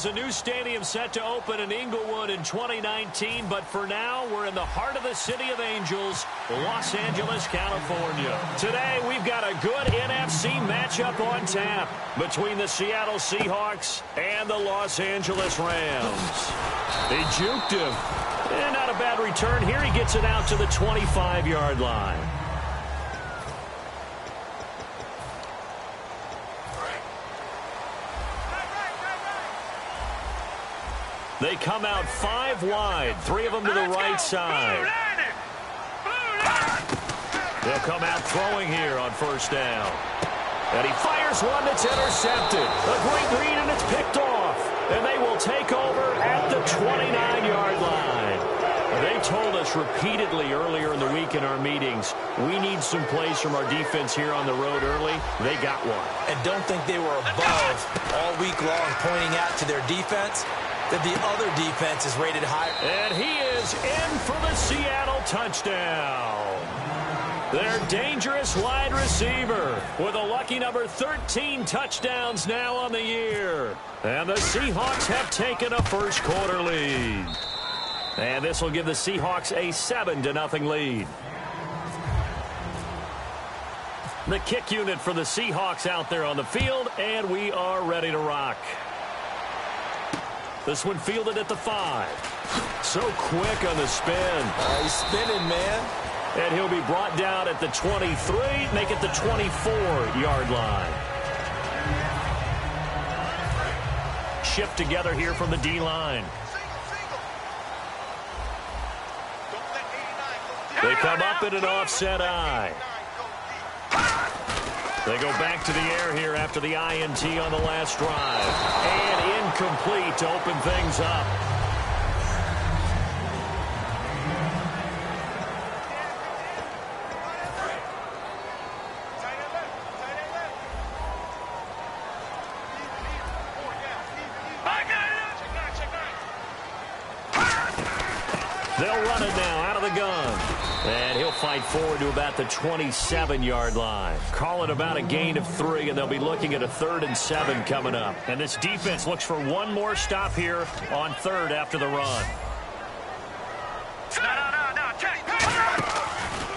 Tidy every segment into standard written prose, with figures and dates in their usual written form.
there's a new stadium set to open in Inglewood in 2019, but for now, we're in the heart of the City of Angels, Los Angeles, California. Today, we've got a good NFC matchup on tap between the Seattle Seahawks and the Los Angeles Rams. They juked him. And not a bad return here. He gets it out to the 25-yard line. They come out 5 wide, 3 of them to the right side. They'll come out throwing here on first down. And he fires one that's intercepted. A great read, and it's picked off. And they will take over at the 29-yard line. They told us repeatedly earlier in the week in our meetings, we need some plays from our defense here on the road early. They got one. And don't think they were above all week long pointing out to their defense that the other defense is rated higher. And he is in for the Seattle touchdown. Their dangerous wide receiver with a lucky number 13 touchdowns now on the year. And the Seahawks have taken a first quarter lead. And this will give the Seahawks a 7-0 lead. The kick unit for the Seahawks out there on the field, and we are ready to rock. This one fielded at the 5. So quick on the spin. He's spinning, man. And he'll be brought down at the 23, make it the 24-yard line. Shift together here from the D-line. They come up in an offset eye. They go back to the air here after the INT on the last drive. And incomplete to open things up. They'll run it now out of the gun. And he'll fight forward to about the 27-yard line. Call it about a gain of 3, and they'll be looking at a 3rd and 7 coming up. And this defense looks for one more stop here on 3rd after the run.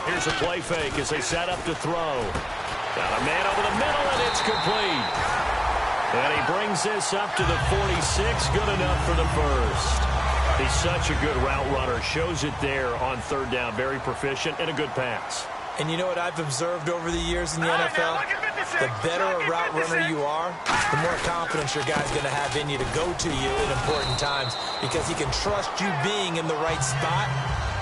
Here's a play fake as they set up to throw. Got a man over the middle, and it's complete. And he brings this up to the 46. Good enough for the first. He's such a good route runner. Shows it there on 3rd down. Very proficient and a good pass. And you know what I've observed over the years in the NFL? The better a route runner you are, the more confidence your guy's going to have in you to go to you in important times because he can trust you being in the right spot,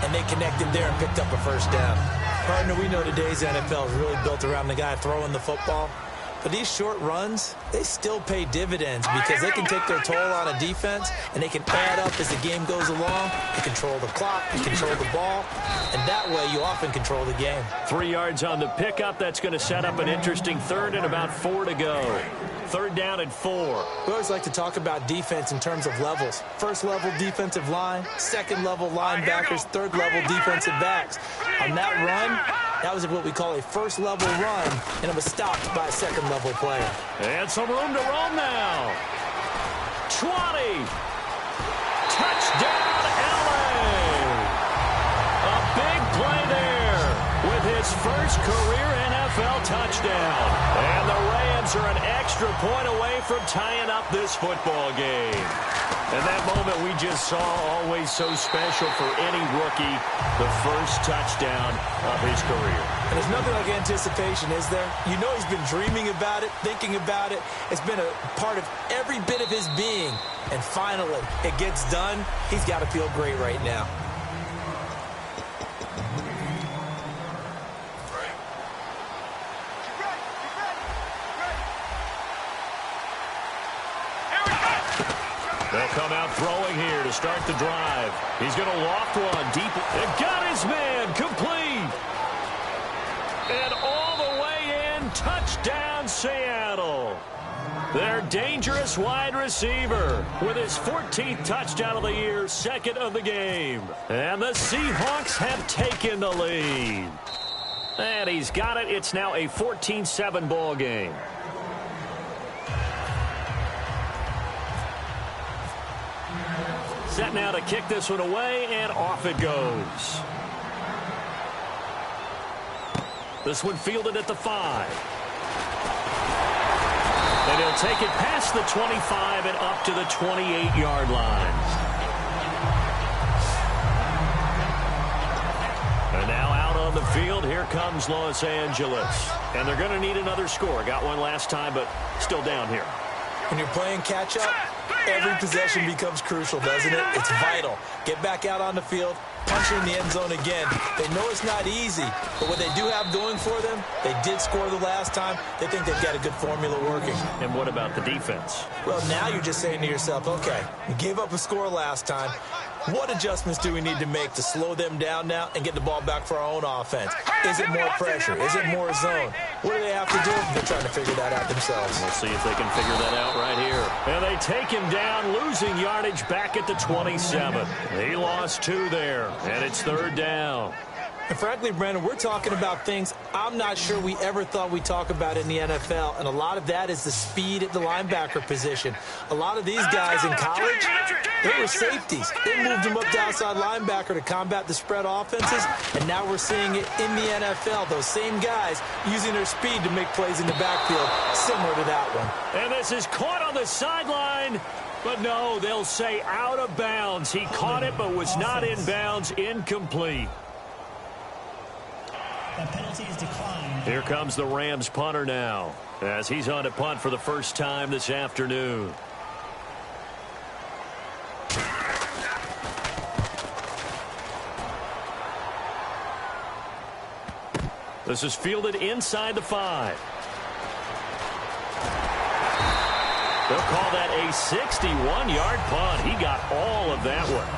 and they connected there and picked up a first down. Partner, we know today's NFL is really built around the guy throwing the football. But these short runs, they still pay dividends because they can take their toll on a defense and they can add up as the game goes along. They control the clock, they control the ball, and that way you often control the game. 3 yards on the pickup. That's going to set up an interesting 3rd and about 4 to go. 3rd down and 4. We always like to talk about defense in terms of levels. 1st level defensive line, 2nd level linebackers, 3rd level defensive backs. On that run, that was what we call a 1st level run, and it was stopped by a 2nd level player. And some room to roam now. 20. Touchdown, LA. A big play there with his first career NFL touchdown. And the Rams are an extra point away from tying up this football game. And that moment we just saw, always so special for any rookie, the first touchdown of his career. And there's nothing like anticipation, is there? You know he's been dreaming about it, thinking about it. It's been a part of every bit of his being. And finally, it gets done. He's got to feel great right now. They'll come out throwing here to start the drive. He's going to loft one deep. And got his man complete. And all the way in, touchdown Seattle. Their dangerous wide receiver with his 14th touchdown of the year, 2nd of the game. And the Seahawks have taken the lead. And he's got it. It's now a 14-7 ball game. set now to kick this one away, and off it goes. This one fielded at the 5. And he'll take it past the 25 and up to the 28-yard line. And now out on the field, here comes Los Angeles. And they're going to need another score. Got one last time, but still down here. When you're playing catch-up, every possession becomes crucial, doesn't it? It's vital. Get back out on the field, punch in the end zone again. They know it's not easy, but what they do have going for them, they did score the last time. They think they've got a good formula working. And what about the defense? Well, now you're just saying to yourself, okay, we gave up a score last time. What adjustments do we need to make to slow them down now and get the ball back for our own offense? Is it more pressure? Is it more zone? What do they have to do? They're trying to figure that out themselves. We'll see if they can figure that out right here. And they take him down, losing yardage back at the 27. He lost 2 there, and it's 3rd down. And frankly, Brandon, we're talking about things I'm not sure we ever thought we'd talk about in the NFL, and a lot of that is the speed at the linebacker position. A lot of these guys in college, they were safeties. They moved them up to outside linebacker to combat the spread offenses, and now we're seeing it in the NFL. Those same guys using their speed to make plays in the backfield, similar to that one. And this is caught on the sideline. But no, they'll say out of bounds. He caught it but was not in bounds. Incomplete. That penalty is declined. Here comes the Rams punter now, as he's on to punt for the first time this afternoon. This is fielded inside the 5. They'll call that a 61-yard punt. He got all of that one.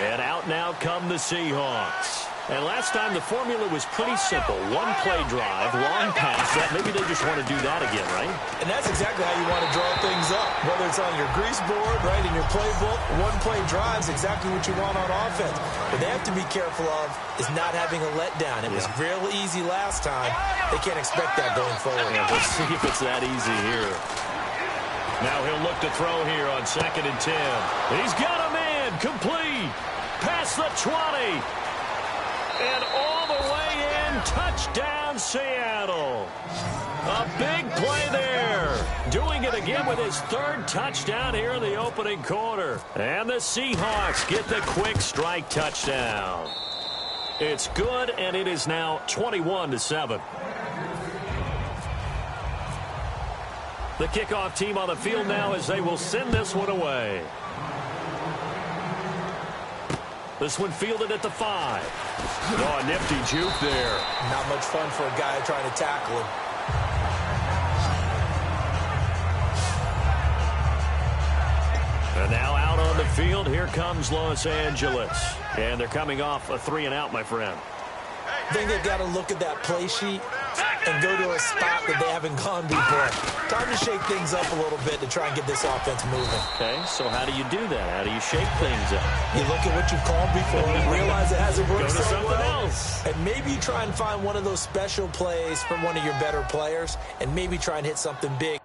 And out now come the Seahawks. And last time the formula was pretty simple. One play drive, long pass. Maybe they just want to do that again, right? And that's exactly how you want to draw things up. Whether it's on your grease board, right, in your playbook, one play drive is exactly what you want on offense. What they have to be careful of is not having a letdown. It was real easy last time. They can't expect that going forward. Yeah, we'll see if it's that easy here. Now he'll look to throw here on 2nd and 10. He's got a man complete. Past the 20. And all the way in. Touchdown, Seattle. A big play there. Doing it again with his 3rd touchdown here in the opening quarter. And the Seahawks get the quick strike touchdown. It's good, and it is now 21-7. The kickoff team on the field now as they will send this one away. This one fielded at the 5. Oh, a nifty juke there. Not much fun for a guy trying to tackle him. And now out on the field, here comes Los Angeles. And they're coming off a 3-and-out, my friend. I think they've got to look at that play sheet and go to a spot that they haven't gone before. Time to shake things up a little bit to try and get this offense moving. Okay, so how do you do that? How do you shake things up? You look at what you've called before and realize it hasn't worked Go to so something well. else. And maybe you try and find one of those special plays from one of your better players and maybe try and hit something big.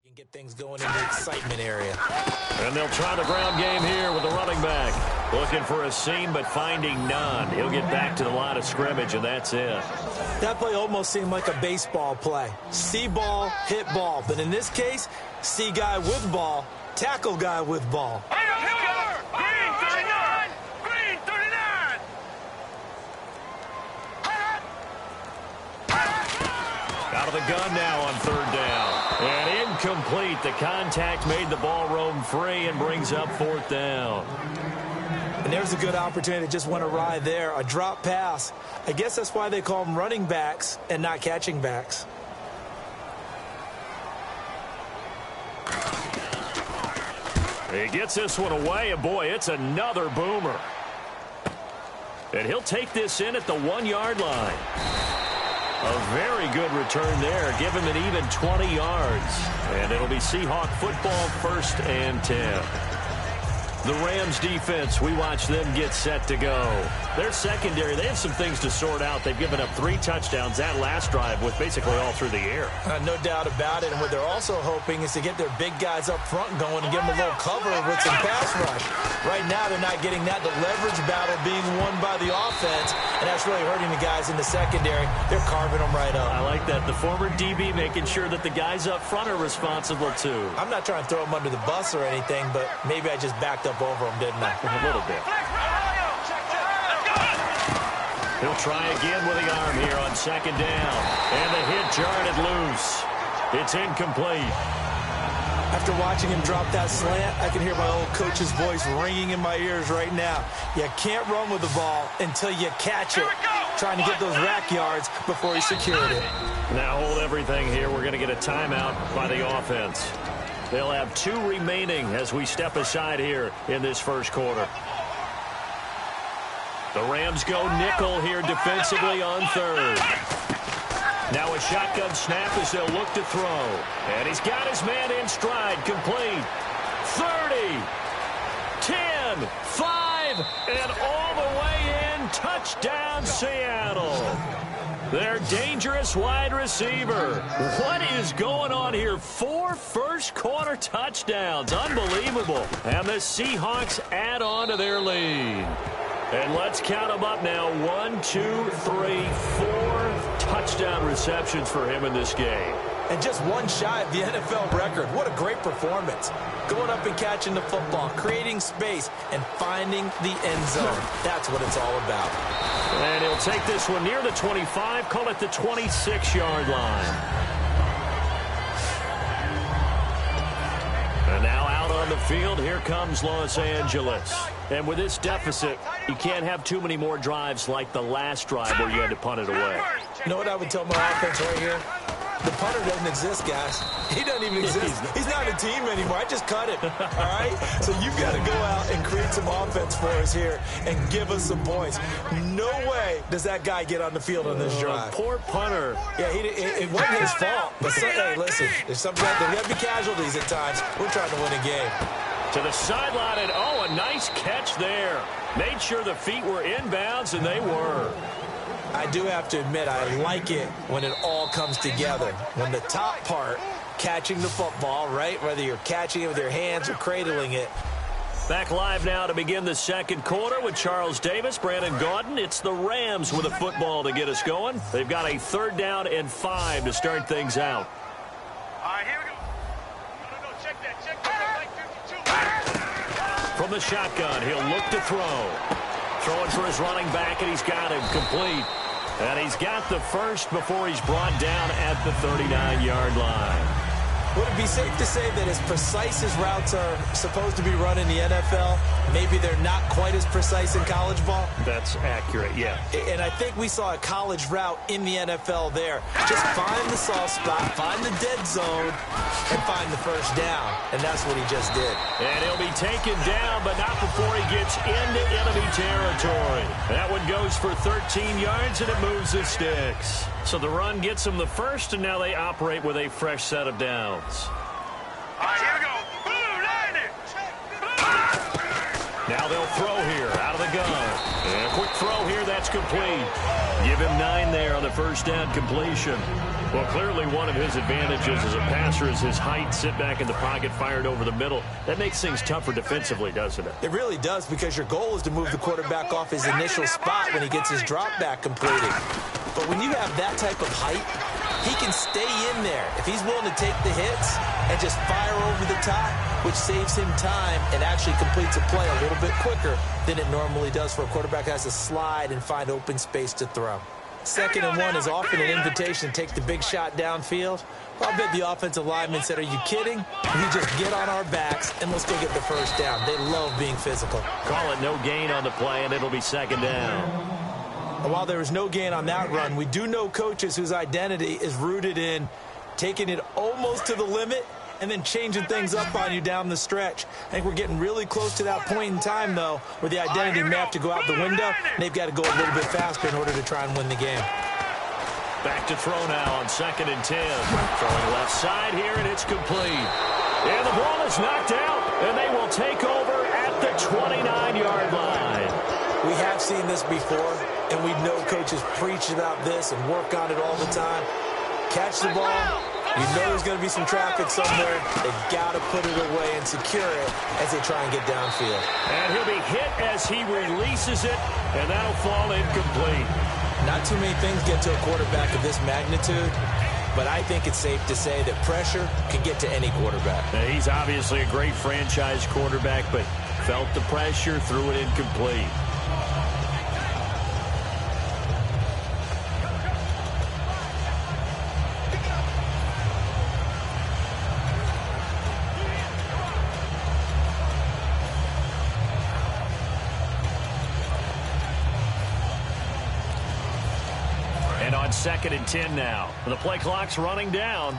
And get things going in the excitement area. And they'll try the ground game here with the running back. Looking for a seam, but finding none. He'll get back to the line of scrimmage, and that's it. That play almost seemed like a baseball play. See ball, hit ball. But in this case, see guy with ball, tackle guy with ball. Green 39! Green 39! Out of the gun now on 3rd down. And incomplete. The contact made the ball roam free and brings up 4th down. And there's a good opportunity that just went awry there. A drop pass. I guess that's why they call them running backs and not catching backs. He gets this one away, and boy, it's another boomer. And he'll take this in at the 1-yard line. A very good return there. Give him an even 20 yards. And it'll be Seahawk football, 1st and 10. The Rams defense, we watch them get set to go. Their secondary, they have some things to sort out. They've given up 3 touchdowns. That last drive was basically all through the air. No doubt about it. And what they're also hoping is to get their big guys up front going and give them a little cover with some pass rush. Right now, they're not getting that. The leverage battle being won by the offense, and that's really hurting the guys in the secondary. They're carving them right up. I like that. The former DB making sure that the guys up front are responsible, too. I'm not trying to throw them under the bus or anything, but maybe I just backed up over them, didn't I? A little bit. He'll try again with the arm here on 2nd down. And the hit jarred it loose. It's incomplete. After watching him drop that slant, I can hear my old coach's voice ringing in my ears right now. You can't run with the ball until you catch it. Trying to get those rack yards before he secured it. Now hold everything here. We're going to get a timeout by the offense. They'll have 2 remaining as we step aside here in this first quarter. The Rams go nickel here defensively on 3rd. Now a shotgun snap as they'll look to throw. And he's got his man in stride. Complete. 30. 10. 5. And all the way in. Touchdown, Seattle. Their dangerous wide receiver. What is going on here? 4 first-quarter touchdowns. Unbelievable. And the Seahawks add on to their lead. And let's count them up now. 1, 2, 3, 4 touchdown receptions for him in this game. And just 1 shy of the NFL record. What a great performance. Going up and catching the football, creating space, and finding the end zone. That's what it's all about. And he'll take this one near the 25, call it the 26-yard line. And now out on the field, here comes Los Angeles. And with this deficit, you can't have too many more drives like the last drive where you had to punt it away. You know what I would tell my offense right here? The punter doesn't exist, guys. He doesn't even exist. He's not a team anymore. I just cut him, all right? So you've got to go out and create some offense for us here and give us some points. No way does that guy get on the field on this drive. Poor punter. Yeah, it wasn't his fault. But hey, listen, there's some guys that have to be casualties at times. We're trying to win a game. To the sideline, and oh, a nice catch there. Made sure the feet were inbounds, and they were. I do have to admit, I like it when it all comes together. When the top part, catching the football, right? Whether you're catching it with your hands or cradling it. Back live now to begin the second quarter with Charles Davis, Brandon Gaudin. It's the Rams with a football to get us going. They've got a 3rd down and 5 to start things out. All right, here we go. No, check that. Check that. From the shotgun, he'll look to throw. Throwing for his running back, and he's got him complete. And he's got the first before he's brought down at the 39-yard line. Would it be safe to say that as precise as routes are supposed to be run in the NFL, maybe they're not quite as precise in college ball? That's accurate, yeah. And I think we saw a college route in the NFL there. Just find the soft spot, find the dead zone, and find the first down. And that's what he just did. And he'll be taken down, but not before he gets into enemy territory. That one goes for 13 yards, and it moves the sticks. So the run gets him the first, and now they operate with a fresh set of downs. All right, here we go. Blue, line it. Now they'll throw here out of the gun. And a quick throw here, that's complete. Give him 9 there on the first down completion. Well, clearly one of his advantages as a passer is his height, sit back in the pocket, fired over the middle. That makes things tougher defensively, doesn't it? It really does, because your goal is to move the quarterback off his initial spot when he gets his drop back completed. But when you have that type of height, he can stay in there if he's willing to take the hits and just fire over the top, which saves him time and actually completes a play a little bit quicker than it normally does for a quarterback that has to slide and find open space to throw. 2nd and 1 is often an invitation to take the big shot downfield. Well, I bet the offensive lineman said, are you kidding? We just get on our backs and let's go get the first down. They love being physical. Call it no gain on the play, and it'll be 2nd down. And while there was no gain on that run, we do know coaches whose identity is rooted in taking it almost to the limit and then changing things up on you down the stretch. I think we're getting really close to that point in time, though, where the identity may have to go out the window, and they've got to go a little bit faster in order to try and win the game. Back to throw now on 2nd and 10. Throwing left side here, and it's complete. And the ball is knocked out, and they will take over at the 29-yard line. We have seen this before, and we know coaches preach about this and work on it all the time. Catch the ball. You know there's going to be some traffic somewhere. They've got to put it away and secure it as they try and get downfield. And he'll be hit as he releases it, and that'll fall incomplete. Not too many things get to a quarterback of this magnitude, but I think it's safe to say that pressure can get to any quarterback. Now, he's obviously a great franchise quarterback, but felt the pressure, threw it incomplete. And on 2nd and 10 now. The play clock's running down.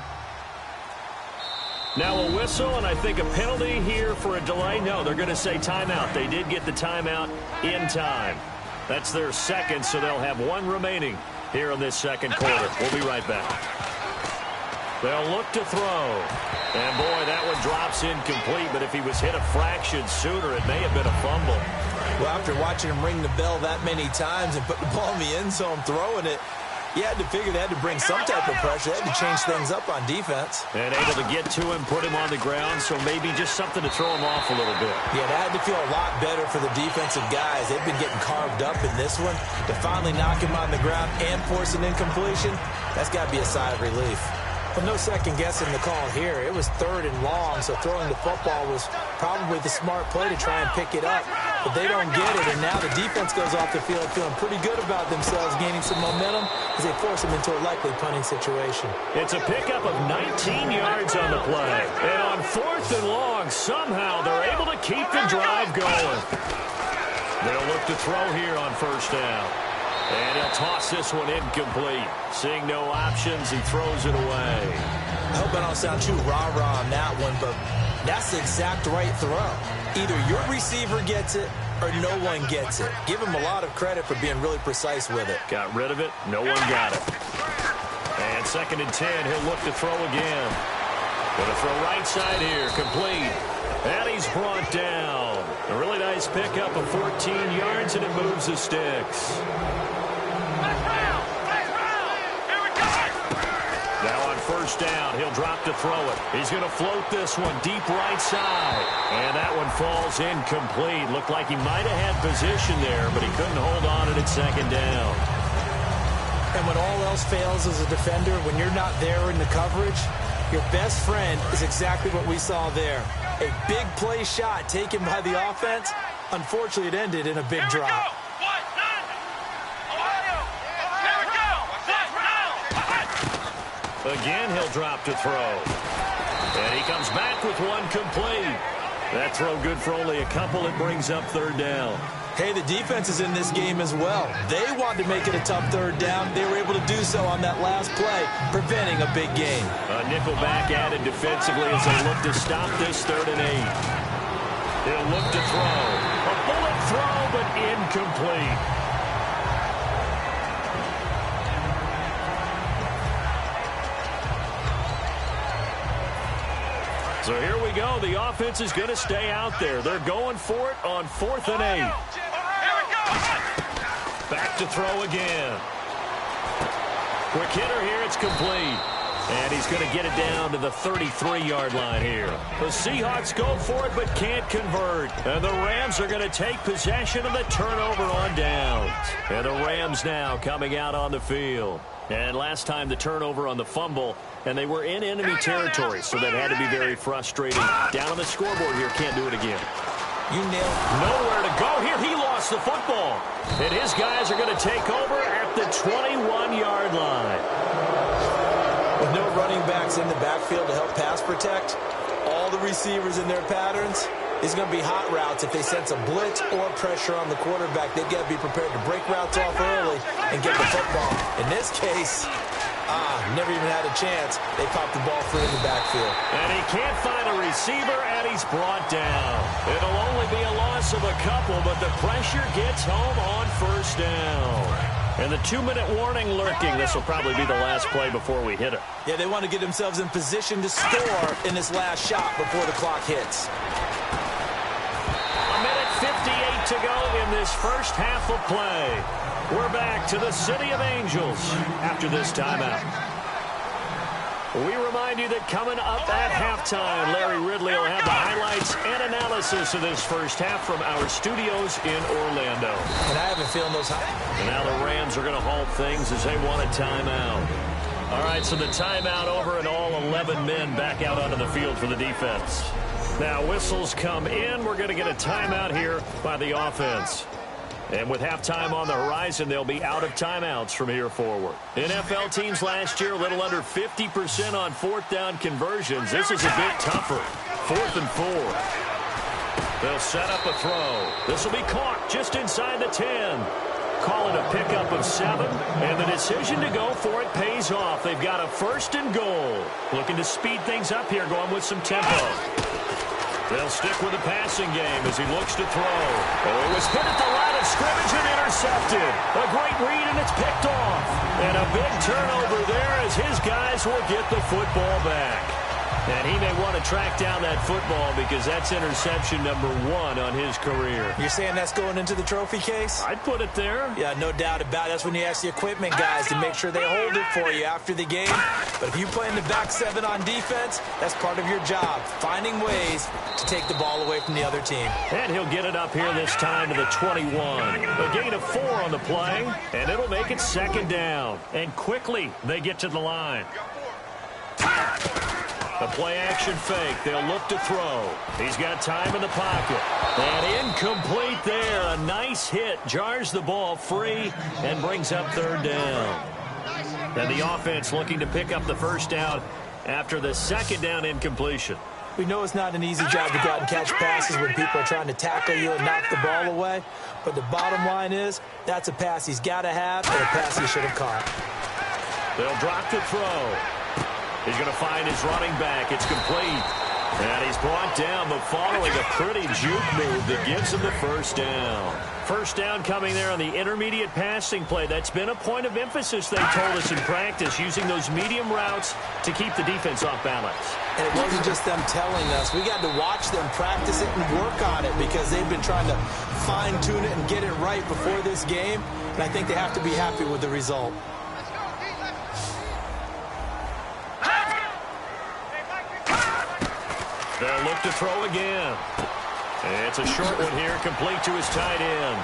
Now a whistle, and I think a penalty here for a delay. No, they're going to say timeout. They did get the timeout in time. That's their second, so they'll have one remaining here in this second quarter. We'll be right back. They'll look to throw. And, boy, that one drops incomplete, but if he was hit a fraction sooner, it may have been a fumble. Well, after watching him ring the bell that many times and put the ball in the end zone throwing it, you had to figure they had to bring some type of pressure. They had to change things up on defense. And able to get to him, put him on the ground, so maybe just something to throw him off a little bit. Yeah, that had to feel a lot better for the defensive guys. They've been getting carved up in this one. To finally knock him on the ground and force an incompletion, that's got to be a sigh of relief. Well, no second guessing the call here. It was 3rd and long, so throwing the football was probably the smart play to try and pick it up. But they don't get it, and now the defense goes off the field feeling pretty good about themselves, gaining some momentum as they force them into a likely punting situation. It's a pickup of 19 yards on the play. And on 4th and long, somehow they're able to keep the drive going. They'll look to throw here on 1st down. And he'll toss this one incomplete. Seeing no options, he throws it away. I hope I don't sound too rah-rah on that one, but that's the exact right throw. Either your receiver gets it or no one gets it. Give him a lot of credit for being really precise with it. Got rid of it. No one got it. And 2nd and 10, he'll look to throw again. Going to throw right side here, complete. And he's brought down. A really nice pickup of 14 yards, and it moves the sticks. Now on 1st down, he'll drop to throw it. He's going to float this one deep right side. And that one falls incomplete. Looked like he might have had position there, but he couldn't hold on it at 2nd down. And when all else fails as a defender, when you're not there in the coverage, your best friend is exactly what we saw there. A big play shot taken by the offense. Unfortunately, it ended in a big drop. Again, he'll drop to throw. And he comes back with one complete. That throw good for only a couple. It brings up 3rd down. Hey, the defense is in this game as well. They wanted to make it a tough 3rd down. They were able to do so on that last play, preventing a big gain. A nickel back added defensively as they look to stop this 3rd and 8. He'll look to throw. A bullet throw, but incomplete. So here we go. The offense is going to stay out there. They're going for it on 4th and 8. Back to throw again. Quick hitter here. It's complete. And he's going to get it down to the 33-yard line here. The Seahawks go for it but can't convert. And the Rams are going to take possession of the turnover on downs. And the Rams now coming out on the field. And last time the turnover on the fumble, and they were in enemy territory, so that had to be very frustrating. Down on the scoreboard here, can't do it again. You nailed it. Nowhere to go here. He lost the football. And his guys are going to take over at the 21-yard line. With no running backs in the backfield to help pass protect, all the receivers in their patterns, it's going to be hot routes. If they sense a blitz or pressure on the quarterback, they've got to be prepared to break routes off early and get the football. In this case, Never even had a chance. They popped the ball free in the backfield. And he can't find a receiver, and he's brought down. It'll only be a loss of a couple, but the pressure gets home on first down. And the 2-minute warning lurking. This will probably be the last play before we hit it. Yeah, they want to get themselves in position to score in this last shot before the clock hits. A minute 58 to go in this first half of play. We're back to the City of Angels after this timeout. We remind you that coming up at halftime, Larry Ridley will have the highlights and analysis of this first half from our studios in Orlando. And I have a feeling those And now the Rams are going to halt things as they want a timeout. All right, so the timeout over and all 11 men back out onto the field for the defense. Now whistles come in. We're going to get a timeout here by the offense. And with halftime on the horizon, they'll be out of timeouts from here forward. NFL teams last year, a little under 50% on fourth down conversions. This is a bit tougher. 4th and 4. They'll set up a throw. This will be caught just inside the 10. Call it a pickup of 7. And the decision to go for it pays off. They've got a 1st and goal. Looking to speed things up here, going with some tempo. They'll stick with the passing game as he looks to throw. Oh, it was hit at the line of scrimmage and intercepted. A great read, and it's picked off. And a big turnover there as his guys will get the football back. And he may want to track down that football because that's interception number 1 on his career. You're saying that's going into the trophy case? I'd put it there. Yeah, no doubt about it. That's when you ask the equipment guys to make sure they hold it for you after the game. But if you play in the back 7 on defense, that's part of your job, finding ways to take the ball away from the other team. And he'll get it up here this time to the 21. A gain of 4 on the play, and it'll make it 2nd down. And quickly, they get to the line. A play-action fake. They'll look to throw. He's got time in the pocket. And incomplete there. A nice hit. Jars the ball free and brings up 3rd down. And the offense looking to pick up the 1st down after the 2nd down incompletion. We know it's not an easy job to go out and catch passes when people are trying to tackle you and knock the ball away. But the bottom line is that's a pass he's got to have and a pass he should have caught. They'll drop the throw. He's going to find his running back. It's complete. And he's brought down, but following a pretty juke move that gives him the 1st down. 1st down coming there on the intermediate passing play. That's been a point of emphasis, they told us in practice, using those medium routes to keep the defense off balance. And it wasn't just them telling us. We got to watch them practice it and work on it because they've been trying to fine-tune it and get it right before this game. And I think they have to be happy with the result. They'll look to throw again. It's a short one here, complete to his tight end.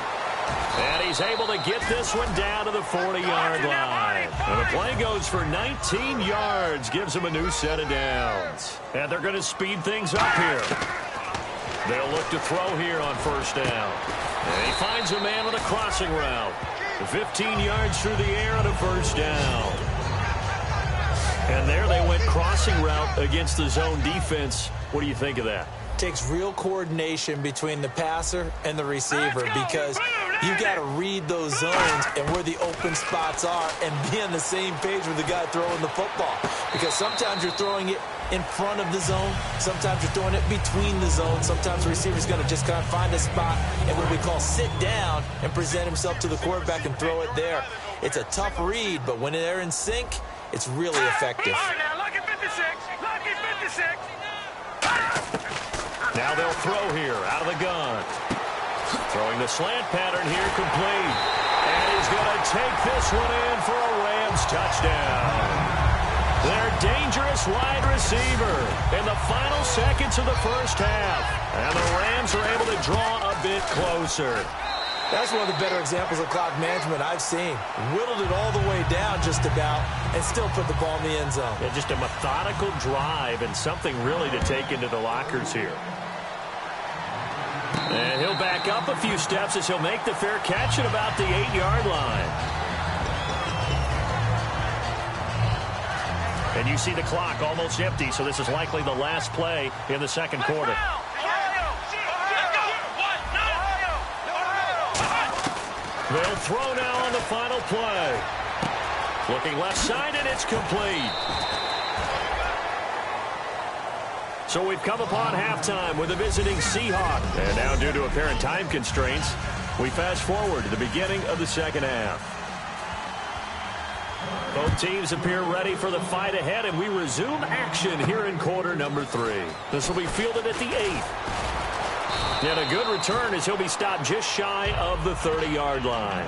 And he's able to get this one down to the 40-yard line. And the play goes for 19 yards, gives him a new set of downs. And they're going to speed things up here. They'll look to throw here on 1st down. And he finds a man on a crossing route. 15 yards through the air on a 1st down. And there they went crossing route against the zone defense. What do you think of that? Takes real coordination between the passer and the receiver because you got to read those zones and where the open spots are and be on the same page with the guy throwing the football. Because sometimes you're throwing it in front of the zone. Sometimes you're throwing it between the zones. Sometimes the receiver's going to just kind of find a spot and what we call sit down and present himself to the quarterback and throw it there. It's a tough read, but when they're in sync, it's really effective. Now they'll throw here out of the gun. Throwing the slant pattern here complete. And he's going to take this one in for a Rams touchdown. Their dangerous wide receiver in the final seconds of the 1st half. And the Rams are able to draw a bit closer. That's one of the better examples of clock management I've seen. Whittled it all the way down just about and still put the ball in the end zone. Yeah, just a methodical drive and something really to take into the lockers here. And he'll back up a few steps as he'll make the fair catch at about the 8-yard line. And you see the clock almost empty, so this is likely the last play in the 2nd quarter. They'll throw now on the final play. Looking left side, and it's complete. So we've come upon halftime with the visiting Seahawks. And now, due to apparent time constraints, we fast forward to the beginning of the second half. Both teams appear ready for the fight ahead, and we resume action here in quarter number 3. This will be fielded at the 8. And a good return as he'll be stopped just shy of the 30-yard line.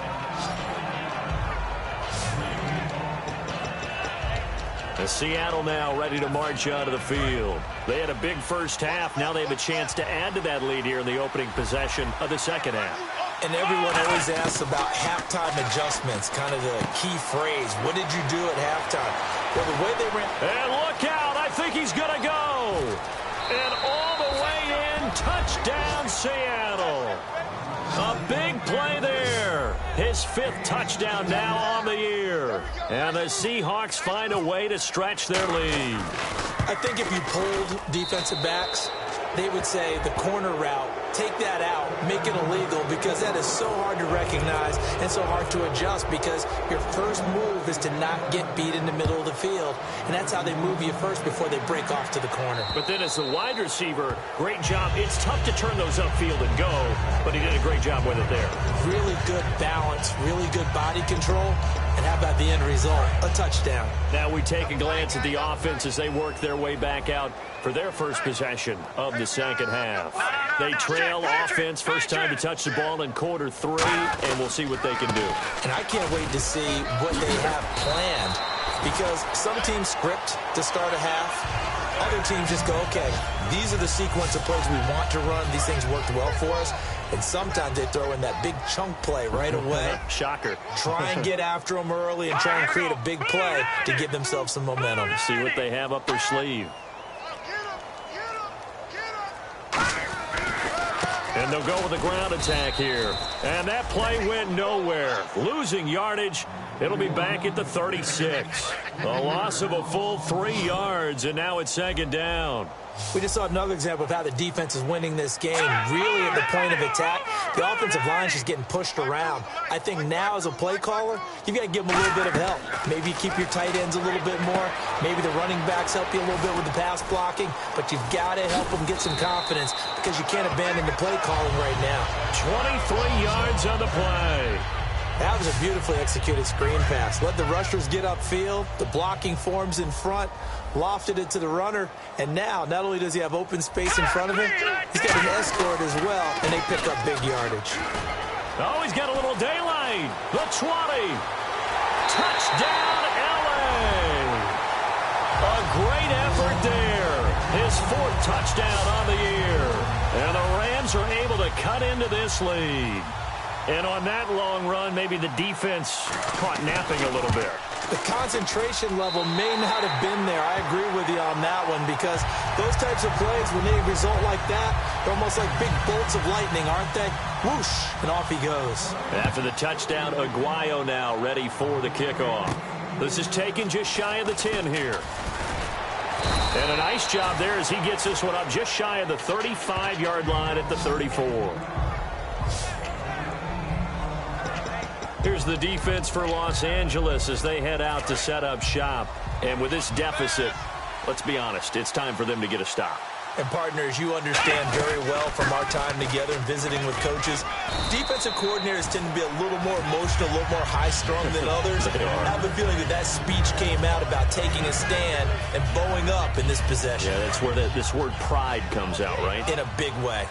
And Seattle now ready to march out of the field. They had a big first half. Now they have a chance to add to that lead here in the opening possession of the second half. And everyone always asks about halftime adjustments, kind of the key phrase. What did you do at halftime? Well, the way they ran... And look out. I think he's going to go. And all the way in. Touchdown, Seattle. A big play there. His 5th touchdown now on the year. And the Seahawks find a way to stretch their lead. I think if you polled defensive backs, they would say the corner route, take that out, make it illegal, because that is so hard to recognize and so hard to adjust, because your first move is to not get beat in the middle of the field. And that's how they move you first before they break off to the corner. But then as the wide receiver, great job. It's tough to turn those upfield and go, but he did a great job with it there. Really good balance, really good body control. And how about the end result? A touchdown. Now we take a glance at the offense as they work their way back out for their first possession of the second half. They trail offense, first time to touch the ball in quarter 3, and we'll see what they can do. And I can't wait to see what they have planned, because some teams script to start a half. Other teams just go, okay, these are the sequence of plays we want to run. These things worked well for us. And sometimes they throw in that big chunk play right away. Shocker. Try and get after them early and try and create a big play to give themselves some momentum. See what they have up their sleeve. And they'll go with a ground attack here. And that play went nowhere. Losing yardage. It'll be back at the 36. A loss of a full 3 yards, and now it's second down. We just saw another example of how the defense is winning this game. Really at the point of attack, the offensive line is just getting pushed around. I think now as a play caller, you've got to give them a little bit of help. Maybe you keep your tight ends a little bit more. Maybe the running backs help you a little bit with the pass blocking. But you've got to help them get some confidence, because you can't abandon the play calling right now. 23 yards on the play. That was a beautifully executed screen pass. Let the rushers get upfield. The blocking forms in front. Lofted it to the runner. And now, not only does he have open space in front of him, he's got an escort as well, and they pick up big yardage. Oh, he's got a little daylight. The 20. Touchdown, L.A. A great effort there. His 4th touchdown on the year. And the Rams are able to cut into this lead. And on that long run, maybe the defense caught napping a little bit. The concentration level may not have been there. I agree with you on that one, because those types of plays, when they result like that, they're almost like big bolts of lightning, aren't they? Whoosh, and off he goes. After the touchdown, Aguayo now ready for the kickoff. This is taken just shy of the 10 here. And a nice job there as he gets this one up just shy of the 35-yard line at the 34. Here's the defense for Los Angeles as they head out to set up shop. And with this deficit, let's be honest, it's time for them to get a stop. And partners, you understand very well from our time together and visiting with coaches, defensive coordinators tend to be a little more emotional, a little more high-strung than others. I have a feeling that speech came out about taking a stand and bowing up in this possession. Yeah, that's where this word pride comes out, right? In a big way.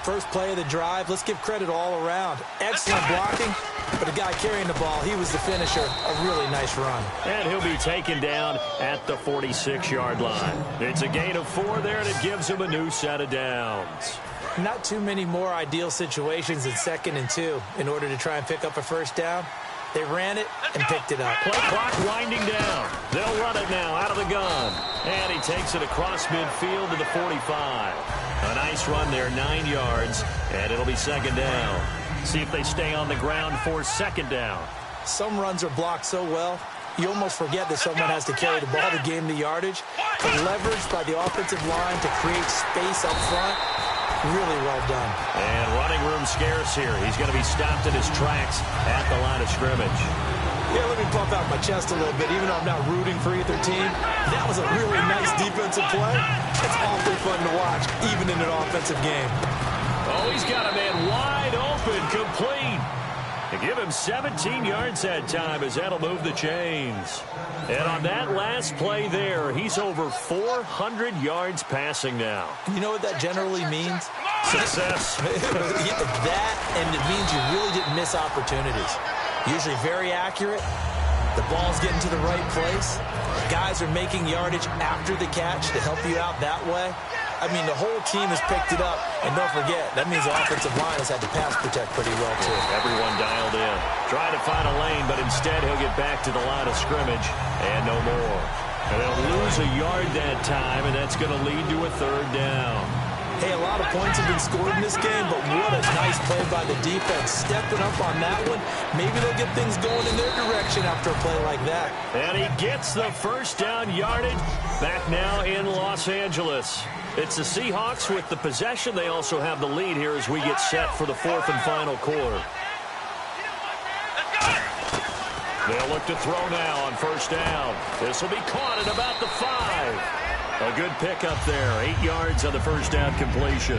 First play of the drive, let's give credit all around. Excellent blocking, but the guy carrying the ball, he was the finisher. A really nice run. And he'll be taken down at the 46-yard line. It's a gain of 4 there, and it gives him a new set of downs. Not too many more ideal situations in 2nd and 2 in order to try and pick up a first down. They ran it and picked it up. Play clock winding down. They'll run it now out of the gun. And he takes it across midfield to the 45. A nice run there, 9 yards, and it'll be second down. See if they stay on the ground for second down. Some runs are blocked so well, you almost forget that someone has to carry the ball to gain the yardage. The leverage by the offensive line to create space up front, really well done. And running room scarce here. He's going to be stopped in his tracks at the line of scrimmage. Yeah, let me puff out my chest a little bit, even though I'm not rooting for either team. That was a really nice defensive play. It's awfully fun to watch, even in an offensive game. Oh, he's got a man wide open, complete. To give him 17 yards that time, as that'll move the chains. And on that last play there, he's over 400 yards passing now. You know what that generally means? Success. That, and it means you really didn't miss opportunities. Usually very accurate. The ball's getting to the right place. Guys are making yardage after the catch to help you out that way. I mean, the whole team has picked it up. And don't forget, that means the offensive line has had to pass protect pretty well, too. Everyone dialed in. Trying to find a lane, but instead he'll get back to the line of scrimmage and no more. And they'll lose a yard that time, and that's going to lead to a third down. Hey, a lot of points have been scored in this game, but what a nice play by the defense. Stepping up on that one, maybe they'll get things going in their direction after a play like that. And he gets the first down yardage. Back now in Los Angeles. It's the Seahawks with the possession. They also have the lead here as we get set for the fourth and final quarter. They'll look to throw now on first down. This will be caught at about the 5. A good pickup there. 8 yards on the first down completion.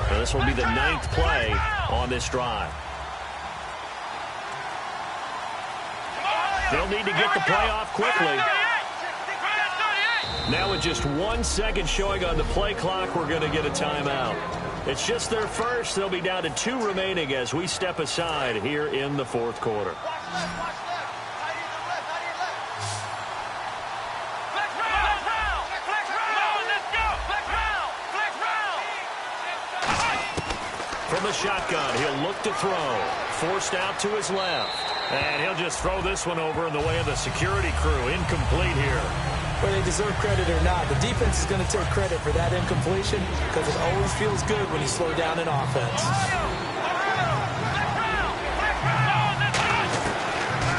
So this will be the 9th play on this drive. They'll need to get the play off quickly. Now with just 1 second showing on the play clock, we're going to get a timeout. It's just their first. They'll be down to 2 remaining as we step aside here in the fourth quarter. From the shotgun, he'll look to throw. Forced out to his left. And he'll just throw this one over in the way of the security crew. Incomplete here. Whether they deserve credit or not, the defense is going to take credit for that incompletion because it always feels good when you slow down in offense.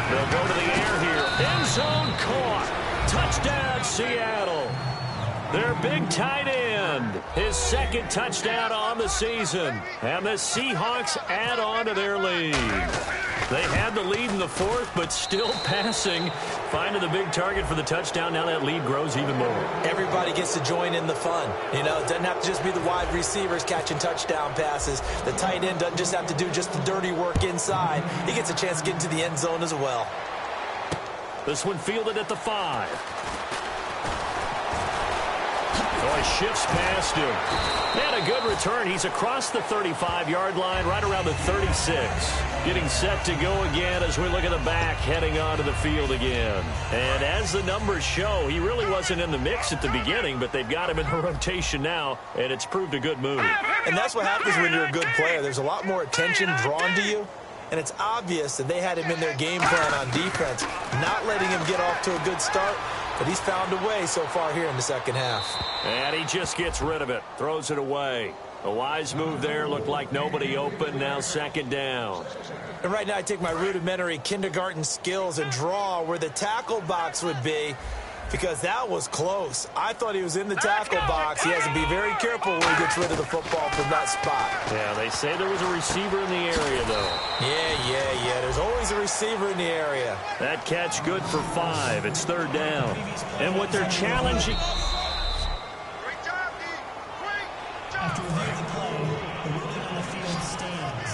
They'll go to the air here. End zone caught. Touchdown, Seattle. Their big tight end. His second touchdown on the season. And the Seahawks add on to their lead. They had the lead in the fourth, but still passing. Finding the big target for the touchdown. Now that lead grows even more. Everybody gets to join in the fun. You know, it doesn't have to just be the wide receivers catching touchdown passes. The tight end doesn't just have to do just the dirty work inside. He gets a chance to get into the end zone as well. This one fielded at the 5. Oh, he shifts past him. And a good return. He's across the 35-yard line, right around the 36. Getting set to go again as we look at the back, heading onto the field again. And as the numbers show, he really wasn't in the mix at the beginning, but they've got him in the rotation now, and it's proved a good move. And that's what happens when you're a good player. There's a lot more attention drawn to you. And it's obvious that they had him in their game plan on defense, not letting him get off to a good start. But he's found a way so far here in the second half. And he just gets rid of it. Throws it away. A wise move there. Looked like nobody open. Now second down. And right now I take my rudimentary kindergarten skills and draw where the tackle box would be. Because that was close. I thought he was in the tackle box. He has to be very careful when he gets rid of the football from that spot. Yeah, they say there was a receiver in the area, though. Yeah. There's always a receiver in the area. That catch good for 5. It's third down. And what they're challenging... After reviewing the play, the ruling on the field stands.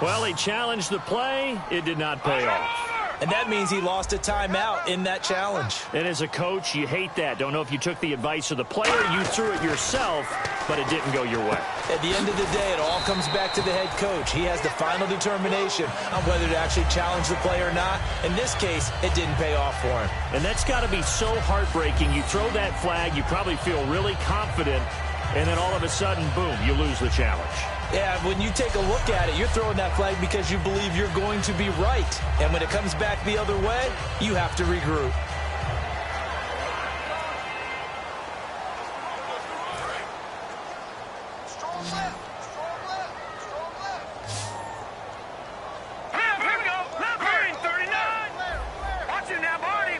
Well, he challenged the play. It did not pay off. And that means he lost a timeout in that challenge. And as a coach, you hate that. Don't know if you took the advice of the player, you threw it yourself, but it didn't go your way. At the end of the day, it all comes back to the head coach. He has the final determination on whether to actually challenge the play or not. In this case, it didn't pay off for him. And that's got to be so heartbreaking. You throw that flag, you probably feel really confident, and then all of a sudden, boom, you lose the challenge. Yeah, when you take a look at it, you're throwing that flag because you believe you're going to be right. And when it comes back the other way, you have to regroup. Here we go. Left green, 39. Watch it now, Barney.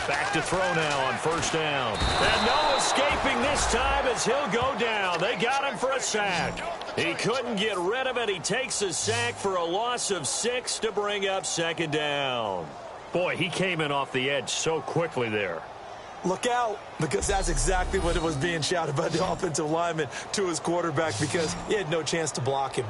Back to throw now on first down. And no escaping this time as he'll go down. They got him for a sack. He couldn't get rid of it. He takes a sack for a loss of 6 to bring up second down. Boy, he came in off the edge so quickly there. Look out, because that's exactly what it was being shouted by the offensive lineman to his quarterback, because he had no chance to block him.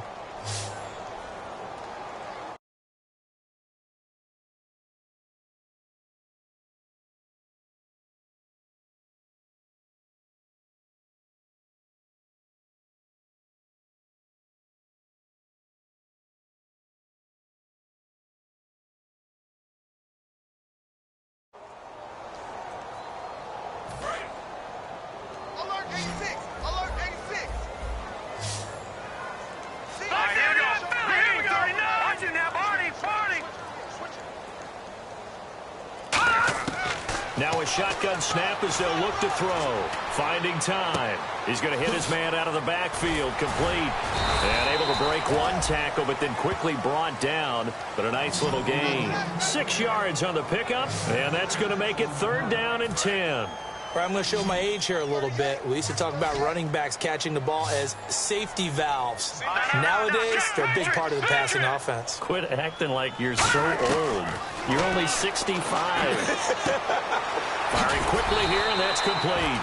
Now a shotgun snap as they'll look to throw. Finding time. He's going to hit his man out of the backfield. Complete. And able to break one tackle, but then quickly brought down. But a nice little gain. 6 yards on the pickup, and that's going to make it 3rd down and 10. I'm going to show my age here a little bit. We used to talk about running backs catching the ball as safety valves. Nowadays, they're a big part of the passing offense. Quit acting like you're so old. You're only 65. Firing quickly here, and that's complete.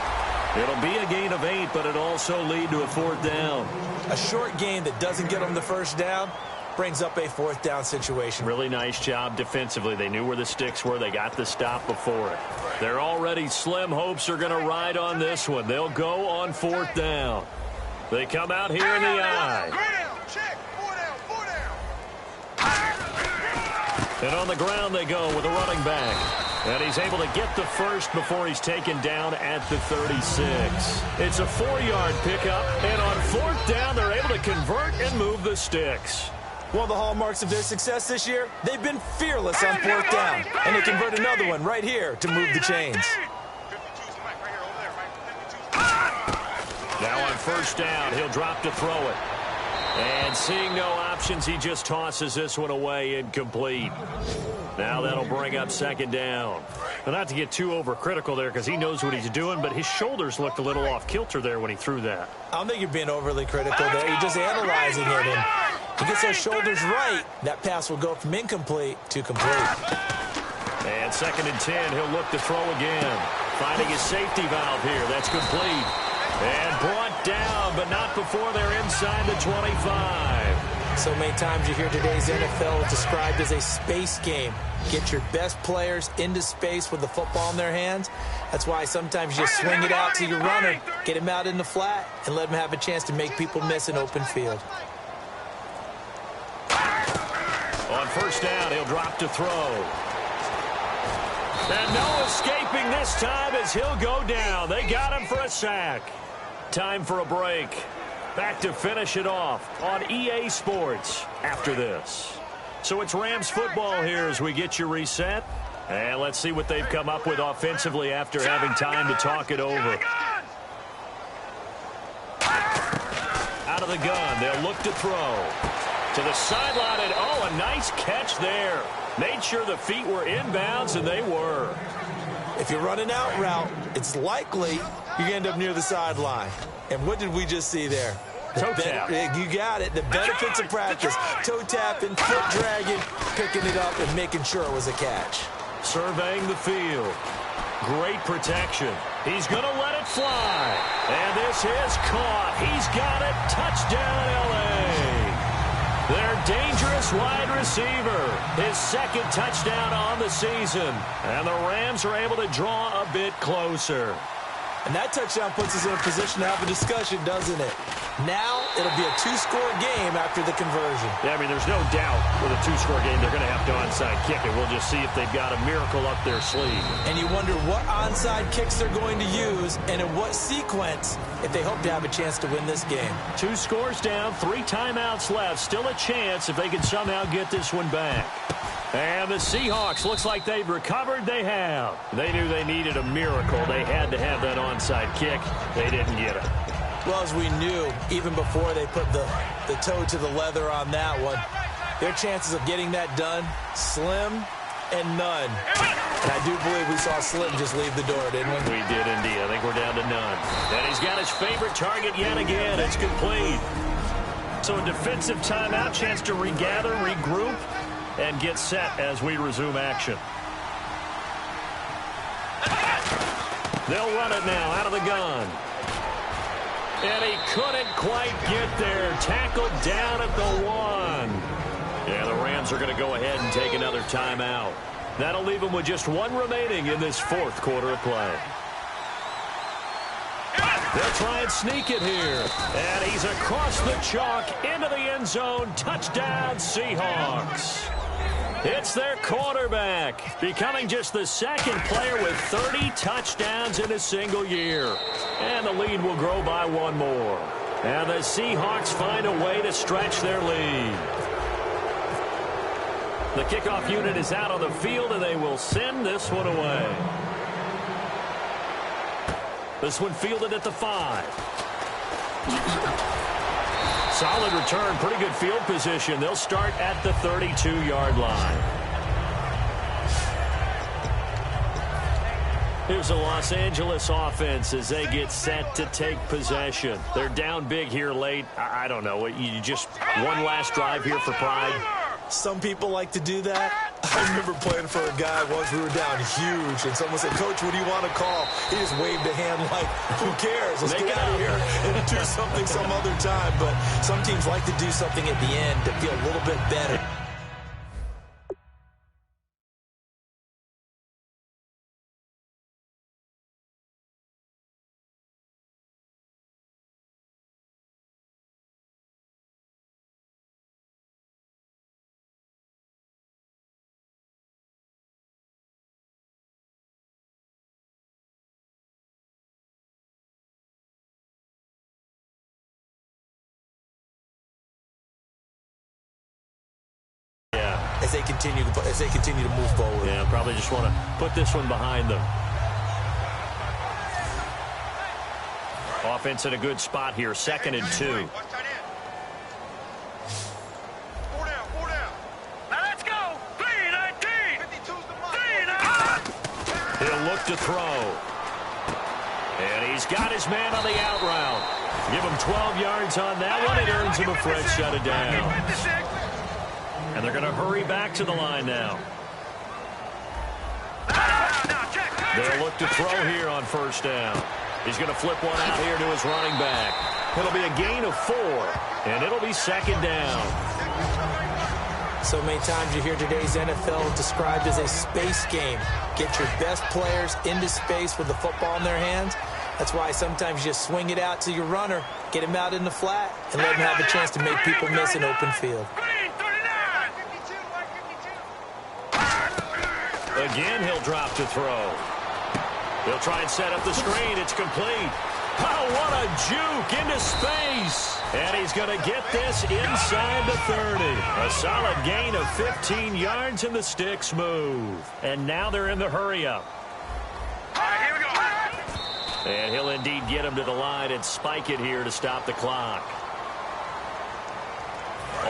It'll be a gain of 8, but it'll also lead to a 4th down. A short gain that doesn't get them the first down brings up a 4th down situation. Really nice job defensively. They knew where the sticks were. They got the stop before it. They're already slim hopes are going to ride on this one. They'll go on 4th down. They come out here in the eye. And on the ground they go with a running back. And he's able to get the first before he's taken down at the 36. It's a 4-yard pickup. And on 4th down, they're able to convert and move the sticks. One of the hallmarks of their success this year, they've been fearless on 4th down. And they convert another one right here to move the chains. Now on 1st down, he'll drop to throw it. And seeing no options, he just tosses this one away incomplete. Now that'll bring up 2nd down. Well, not to get too overcritical there because he knows what he's doing, but his shoulders looked a little off kilter there when he threw that. I don't think you're being overly critical there. You're just analyzing it. And he gets those shoulders right, that pass will go from incomplete to complete. And 2nd and 10, he'll look to throw again. Finding his safety valve here. That's complete. And brought down, but not before they're inside the 25. So many times you hear today's NFL described as a space game. Get your best players into space with the football in their hands. That's why sometimes you swing it out to your runner, get him out in the flat, and let him have a chance to make people miss an open field. On 1st down, he'll drop to throw. And no escaping this time as he'll go down. They got him for a sack. Time for a break. Back to finish it off on EA Sports after this. So it's Rams football here as we get you reset. And let's see what they've come up with offensively after having time to talk it over. Out of the gun, they'll look to throw. To the sideline, and oh, a nice catch there. Made sure the feet were inbounds, and they were. If you're running out route, it's likely you end up near the sideline. And what did we just see there? Toe tap. You got it. The benefits of practice. Toe tapping, foot dragging, picking it up, and making sure it was a catch. Surveying the field. Great protection. He's going to let it fly. And this is caught. He's got it. Touchdown, L.A. Their dangerous wide receiver. His 2nd touchdown on the season. And the Rams are able to draw a bit closer. And that touchdown puts us in a position to have a discussion, doesn't it? Now it'll be a 2-score game after the conversion. Yeah, I mean, there's no doubt with a 2-score game they're going to have to onside kick it. We'll just see if they've got a miracle up their sleeve. And you wonder what onside kicks they're going to use and in what sequence if they hope to have a chance to win this game. 2 scores down, 3 timeouts left. Still a chance if they can somehow get this one back. And the Seahawks, looks like they've recovered. They have. They knew they needed a miracle. They had to have that onside kick. They didn't get it. Well, as we knew, even before they put the toe to the leather on that one, their chances of getting that done, slim and none. And I do believe we saw Slim just leave the door, didn't we? We did indeed. I think we're down to none. And he's got his favorite target yet again. It's complete. So a defensive timeout, chance to regather, regroup, and get set as we resume action. They'll run it now out of the gun. And he couldn't quite get there. Tackled down at the 1. Yeah, the Rams are going to go ahead and take another timeout. That'll leave them with just 1 remaining in this 4th quarter of play. They'll try and sneak it here. And he's across the chalk into the end zone. Touchdown, Seahawks. It's their quarterback, becoming just the 2nd player with 30 touchdowns in a single year. And the lead will grow by 1 more. And the Seahawks find a way to stretch their lead. The kickoff unit is out on the field, and they will send this one away. This one fielded at the 5. Solid return, pretty good field position. They'll start at the 32-yard line. Here's the Los Angeles offense as they get set to take possession. They're down big here late. I don't know. You just one last drive here for pride. Some people like to do that. I remember playing for a guy once. We were down huge, and someone said, "Coach, what do you want to call?" He just waved a hand like, "Who cares? Let's get out of here and do something some other time." But some teams like to do something at the end to feel a little bit better. As they continue to move forward. Yeah, probably just want to put this one behind them. Offense in a good spot here, 2nd and 2. 4 down, 4 down. Now let's go. 3-19. 52's the mark. He'll look to throw. And he's got his man on the out route. Give him 12 yards on that one. It earns him a fresh set of down. And they're going to hurry back to the line now. They'll look to throw here on 1st down. He's going to flip one out here to his running back. It'll be a gain of 4, and it'll be 2nd down. So many times you hear today's NFL described as a space game. Get your best players into space with the football in their hands. That's why sometimes you just swing it out to your runner, get him out in the flat, and let him have a chance to make people miss an open field. Again, he'll drop to throw. He'll try and set up the screen. It's complete. Oh, what a juke into space. And he's going to get this inside the 30. A solid gain of 15 yards, and the sticks move. And now they're in the hurry-up. All right, here we go. And he'll indeed get him to the line and spike it here to stop the clock.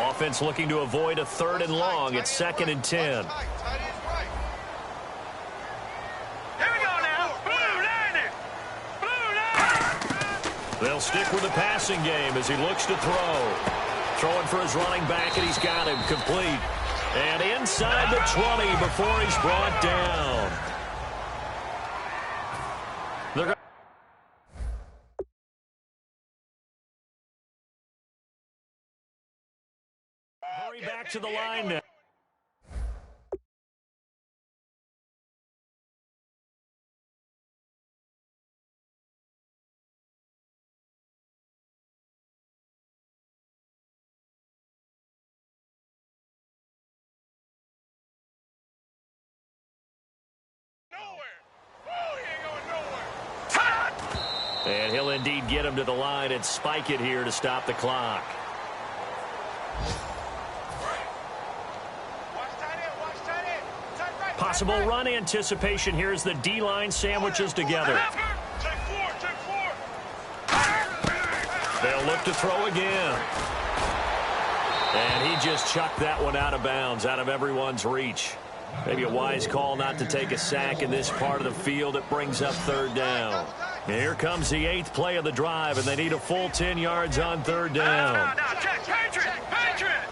Offense looking to avoid a 3rd and long. It's 2nd and 10. They'll stick with the passing game as he looks to throw. Throwing for his running back, and he's got him complete. And inside the 20 before he's brought down. They're going to hurry back to the line now. And he'll indeed get him to the line and spike it here to stop the clock. Possible run anticipation here as the D-line sandwiches together. They'll look to throw again. And he just chucked that one out of bounds, out of everyone's reach. Maybe a wise call not to take a sack in this part of the field. It brings up third down. And here comes the 8th play of the drive, and they need a full 10 yards on third down. Patriot!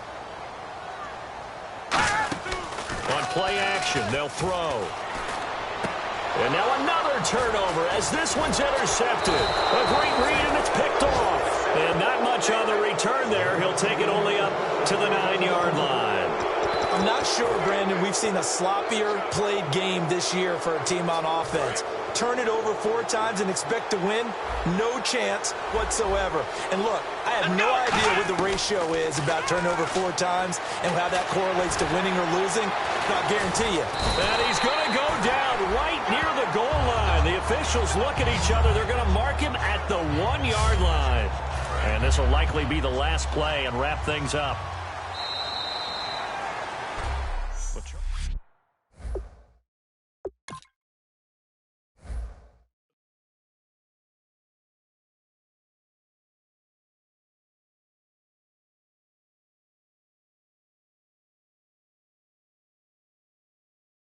On play action, they'll throw. And now another turnover as this one's intercepted. A great read, and it's picked off. And not much on the return there. He'll take it only up to the 9-yard line. I'm not sure, Brandon, we've seen a sloppier played game this year for a team on offense. Turn it over 4 times and expect to win? No chance whatsoever. And look, I have no idea what the ratio is about turnover 4 times and how that correlates to winning or losing. But I guarantee you. And he's going to go down right near the goal line. The officials look at each other. They're going to mark him at the 1-yard line. And this will likely be the last play and wrap things up.